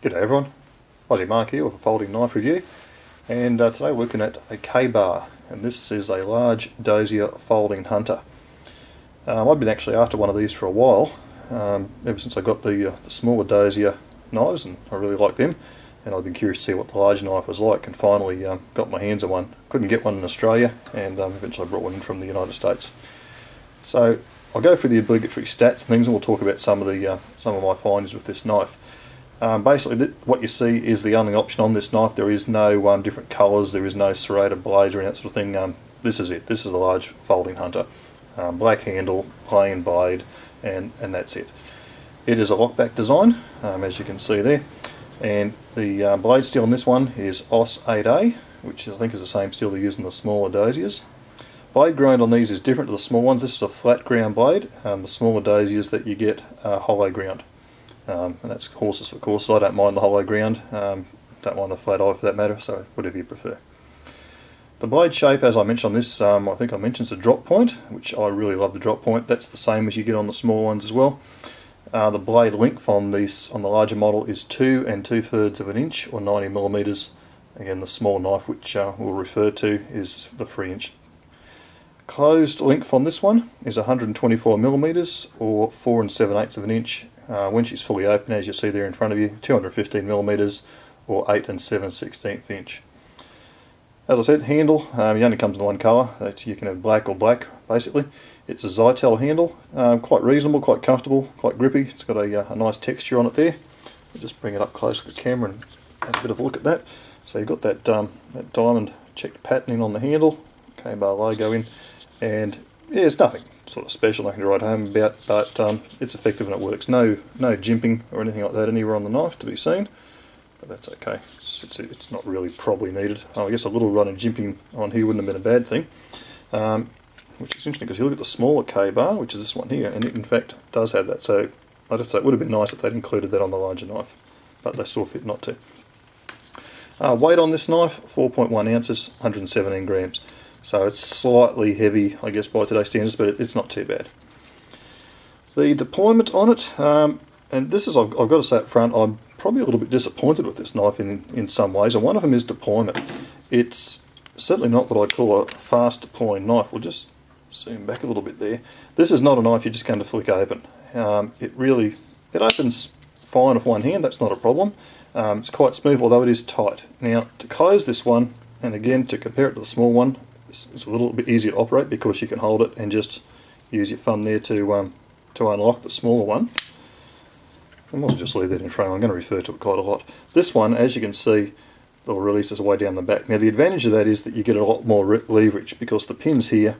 G'day everyone, Aussie Mark here with a folding knife review, and today we're looking at a Ka-Bar, and this is a large dozier folding hunter. I've been actually after one of these for a while, ever since I got the smaller dozier knives, and I really like them, and I've been curious to see what the large knife was like, and finally got my hands on one. Couldn't get one in Australia, and eventually I brought one in from the United States. So I'll go through the obligatory stats and things, and we'll talk about some of my findings with this knife. Basically what you see is the only option on this knife. There is no different colours, there is no serrated blades or any that sort of thing. This is it. This is a large folding hunter. Black handle, plain blade, and that's it. It is a lockback design, as you can see there, and the blade steel on this one is OS 8A, which I think is the same steel they use in the smaller doziers. Blade grind on these is different to the small ones. This is a flat ground blade. The smaller doziers that you get are hollow ground. And that's horses for courses. I don't mind the hollow ground, don't mind the flat eye for that matter, so whatever you prefer. The blade shape, as I mentioned on this, I think I mentioned, is a drop point, which I really love the drop point. That's the same as you get on the small ones as well. The blade length on the larger model is 2 2/3 of an inch, or 90mm. Again, the small knife, which we'll refer to, is the 3-inch. Closed length on this one is 124mm, or 4 7/8 of an inch. When she's fully open, as you see there in front of you, 215mm, or 8 7/16 inch. As I said, handle, it only comes in one colour. You can have black or black, basically. It's a Zytel handle, quite reasonable, quite comfortable, quite grippy. It's got a nice texture on it there. I'll just bring it up close to the camera and have a bit of a look at that. So you've got that diamond checked patterning on the handle, Ka-Bar logo in, and yeah, it's nothing sort of special, nothing to write home about, but it's effective and it works. No jimping or anything like that anywhere on the knife to be seen, but that's okay. It's not really probably needed. I guess a little run of jimping on here wouldn't have been a bad thing, which is interesting because you look at the smaller Ka-Bar, which is this one here, and it in fact does have that. So I'd have to say it would have been nice if they'd included that on the larger knife, but they saw fit not to. Weight on this knife, 4.1 ounces, 117 grams. So it's slightly heavy, I guess, by today's standards, but it's not too bad. The deployment on it, and this is, I've got to say up front, I'm probably a little bit disappointed with this knife in some ways, and one of them is deployment. It's certainly not what I'd call a fast deploying knife. We'll just zoom back a little bit there. This is not a knife you're just going to flick open. It opens fine with one hand, that's not a problem. It's quite smooth, although it is tight. Now, to close this one, and again to compare it to the small one, it's a little bit easier to operate because you can hold it and just use your thumb there to unlock the smaller one. I might just leave that in frame. I'm going to refer to it quite a lot. This one, as you can see, the release is way down the back. Now the advantage of that is that you get a lot more leverage because the pin's here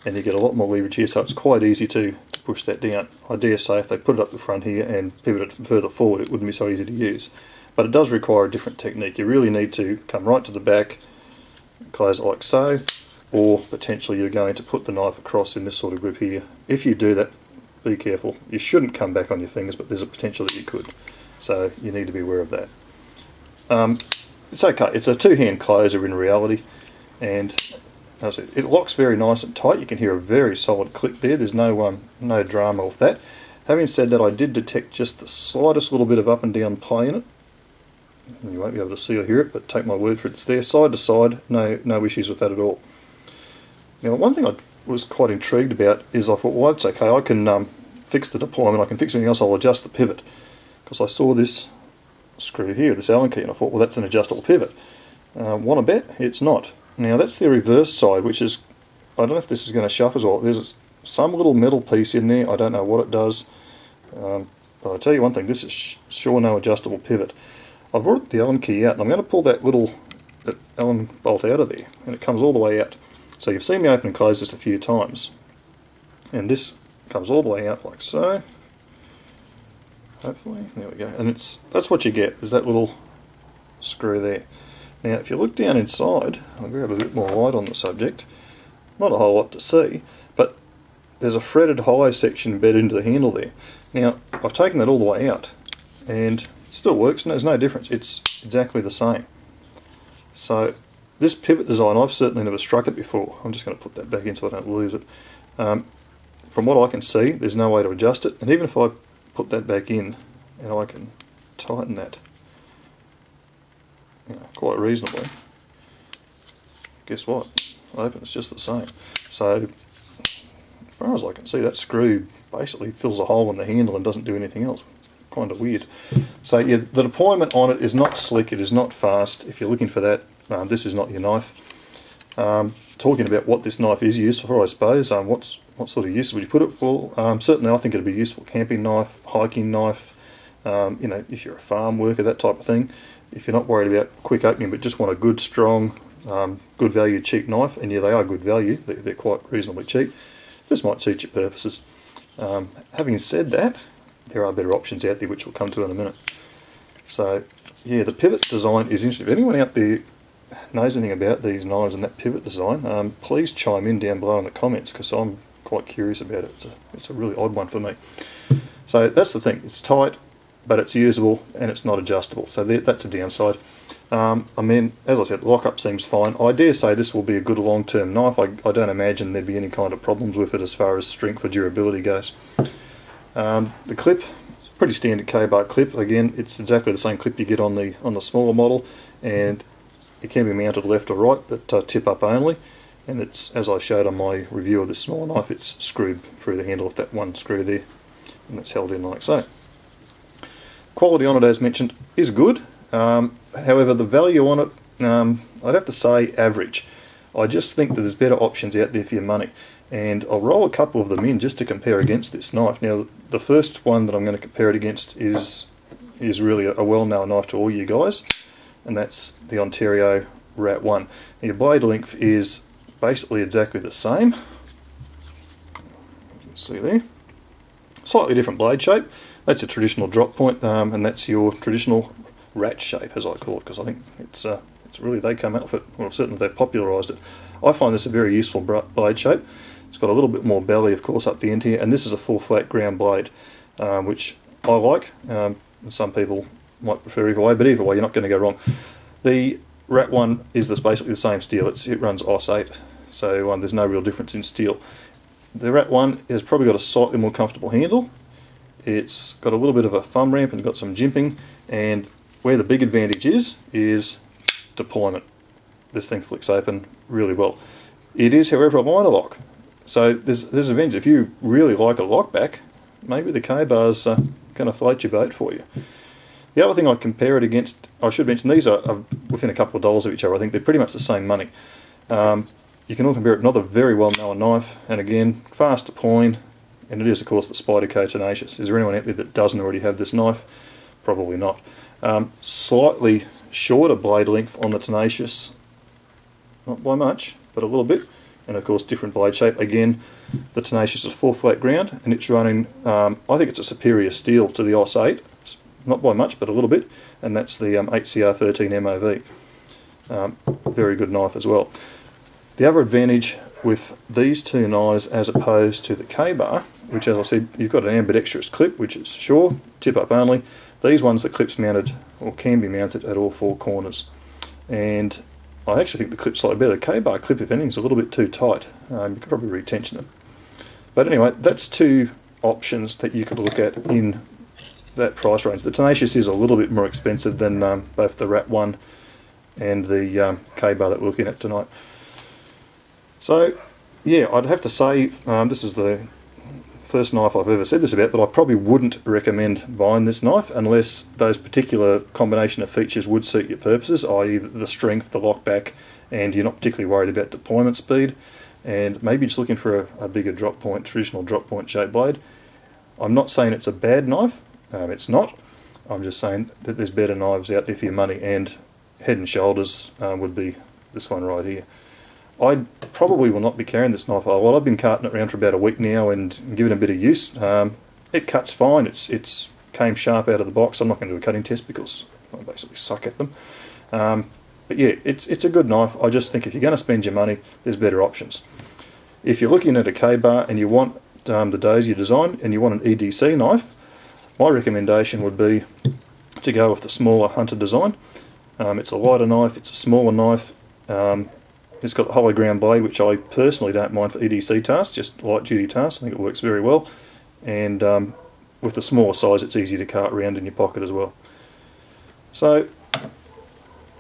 and you get a lot more leverage here, so it's quite easy to push that down. I dare say if they put it up the front here and pivot it further forward, it wouldn't be so easy to use. But it does require a different technique. You really need to come right to the back, close it like so, or potentially you're going to put the knife across in this sort of grip here. If you do that, be careful. You shouldn't come back on your fingers, but there's a potential that you could. So you need to be aware of that. It's okay. It's a two-hand closer in reality, and as I said, it locks very nice and tight. You can hear a very solid click there. There's no drama with that. Having said that, I did detect just the slightest little bit of up and down play in it. You won't be able to see or hear it, but take my word for it, it's there. Side to side, no issues with that at all. Now, one thing I was quite intrigued about is I thought, well, that's okay, I can fix the deployment, I can fix anything else, I'll adjust the pivot. Because I saw this screw here, this Allen key, and I thought, well, that's an adjustable pivot. Want to bet? It's not. Now, that's the reverse side, which is, I don't know if this is going to show up as well. There's some little metal piece in there, I don't know what it does. But I'll tell you one thing, this is sure no adjustable pivot. I've brought the Allen key out, and I'm going to pull that Allen bolt out of there, and it comes all the way out. So you've seen me open and close this a few times, and this comes all the way out like so. Hopefully, there we go. And that's what you get, is that little screw there. Now if you look down inside, I'll grab a bit more light on the subject, not a whole lot to see, but there's a threaded hollow section embedded into the handle there. Now I've taken that all the way out, and it still works, and there's no difference, it's exactly the same. So this pivot design, I've certainly never struck it before. I'm just going to put that back in so I don't lose it. From what I can see, there's no way to adjust it, and even if I put that back in and I can tighten that, quite reasonably. Guess what? Open, it's just the same. So, as far as I can see, that screw basically fills a hole in the handle and doesn't do anything else. Kind of weird. So yeah, the deployment on it is not slick, it is not fast. If you're looking for that, this is not your knife. Talking about what this knife is used for, I suppose, what sort of use would you put it for? Certainly I think it'd be useful camping knife, hiking knife, you know, if you're a farm worker, that type of thing. If you're not worried about quick opening but just want a good, strong, good value, cheap knife, and yeah, they are good value, they're quite reasonably cheap, this might suit your purposes. Having said that, there are better options out there which we'll come to in a minute. So yeah, the pivot design is interesting. If anyone out there knows anything about these knives and that pivot design, please chime in down below in the comments, because I'm quite curious about it. It's a really odd one for me. So that's the thing, it's tight but it's usable and it's not adjustable, so that's a downside. I mean, as I said, lockup seems fine. I dare say this will be a good long-term knife. I don't imagine there'd be any kind of problems with it as far as strength or durability goes. The clip, pretty standard K-bar clip. Again, it's exactly the same clip you get on the smaller model, and it can be mounted left or right, but tip up only. And it's, as I showed on my review of this smaller knife, it's screwed through the handle with that one screw there, and it's held in like so. Quality on it, as mentioned, is good. However, the value on it, I'd have to say average. I just think that there's better options out there for your money, and I'll roll a couple of them in just to compare against this knife. Now, the first one that I'm going to compare it against is really a well-known knife to all you guys, and that's the Ontario Rat 1. Your blade length is basically exactly the same. You can see there. Slightly different blade shape. That's a traditional drop point, and that's your traditional rat shape, as I call it, because I think it's really, they come out with it, well, certainly they popularised it. I find this a very useful blade shape. It's got a little bit more belly, of course, up the end here, and this is a full flat ground blade, which I like. Some people might prefer either way, but either way you're not going to go wrong. The Rat 1 is basically the same steel. It runs OS 8, so there's no real difference in steel. The Rat 1 has probably got a slightly more comfortable handle. It's got a little bit of a thumb ramp and got some jimping, and where the big advantage is deployment. This thing flicks open really well. It is, however, a liner lock, so there's advantage. If you really like a lock back, maybe the K-bar's going to float your boat for you. The other thing I compare it against, I should mention, these are within a couple of dollars of each other. I think they're pretty much the same money. You can all compare it to another very well-known knife, and again, fast deploying, and it is, of course, the Spyderco Tenacious. Is there anyone out there that doesn't already have this knife? Probably not. Slightly shorter blade length on the Tenacious, not by much, but a little bit, and of course different blade shape. Again, the Tenacious is full flat ground, and it's running, I think it's a superior steel to the OS 8, not by much, but a little bit, and that's the HCR13 MOV. Very good knife as well. The other advantage with these two knives as opposed to the K-bar, which, as I said, you've got an ambidextrous clip, which is sure, tip up only. These ones, the clip's mounted, or can be mounted, at all four corners. And I actually think the clip's slightly better. The K-bar clip, if anything, is a little bit too tight. You could probably retension it. But anyway, that's two options that you could look at in that price range. The Tenacious is a little bit more expensive than both the Rat 1 and the K-bar that we're looking at tonight. So, yeah, I'd have to say this is the first knife I've ever said this about, but I probably wouldn't recommend buying this knife unless those particular combination of features would suit your purposes, i.e. the strength, the lockback, and you're not particularly worried about deployment speed, and maybe just looking for a bigger drop point, traditional drop point shaped blade. I'm not saying it's a bad knife, it's not. I'm just saying that there's better knives out there for your money, and head and shoulders would be this one right here. I probably will not be carrying this knife. Well, I've been carting it around for about a week now and giving it a bit of use. It cuts fine. It's came sharp out of the box. I'm not going to do a cutting test because I basically suck at them. But yeah, it's a good knife. I just think if you're going to spend your money, there's better options. If you're looking at a K-bar and you want the Dozier design and you want an EDC knife, my recommendation would be to go with the smaller Hunter design. It's a lighter knife. It's a smaller knife. It's got the hollow ground blade, which I personally don't mind for EDC tasks, just light duty tasks. I think it works very well. And with the smaller size, it's easy to cart around in your pocket as well. So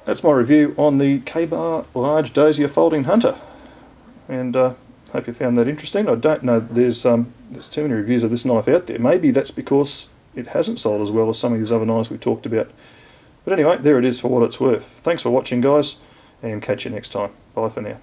that's my review on the Ka-Bar Large Dozier Folding Hunter, and hope you found that interesting. I don't know, there's too many reviews of this knife out there. Maybe that's because it hasn't sold as well as some of these other knives we talked about. But anyway, there it is for what it's worth. Thanks for watching, guys, and catch you next time. Bye for now.